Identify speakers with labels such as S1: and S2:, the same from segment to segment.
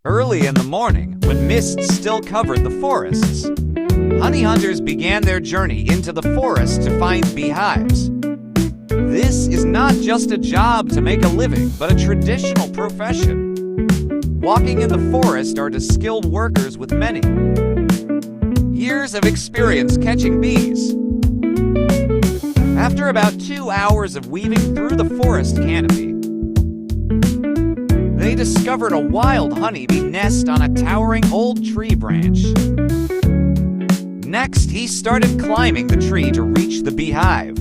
S1: Early in the morning, when mist still covered the forests, honey hunters began their journey into the forest to find beehives. This is not just a job to make a living, but a traditional profession. Walking in the forest are to skilled workers with many years of experience catching bees. After about 2 hours of weaving through the forest canopy, they discovered a wild honeybee nest on a towering old tree branch. Next, he started climbing the tree to reach the beehive.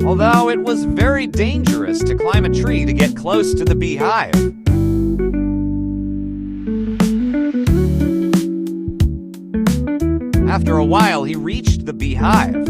S1: Although it was very dangerous to climb a tree to get close to the beehive. After a while, he reached the beehive.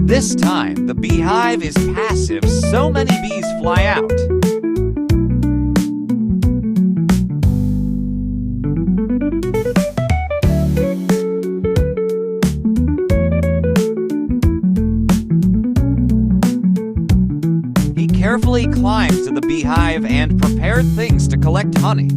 S1: This time, the beehive is passive, so many bees fly out. He carefully climbed to the beehive and prepared things to collect honey.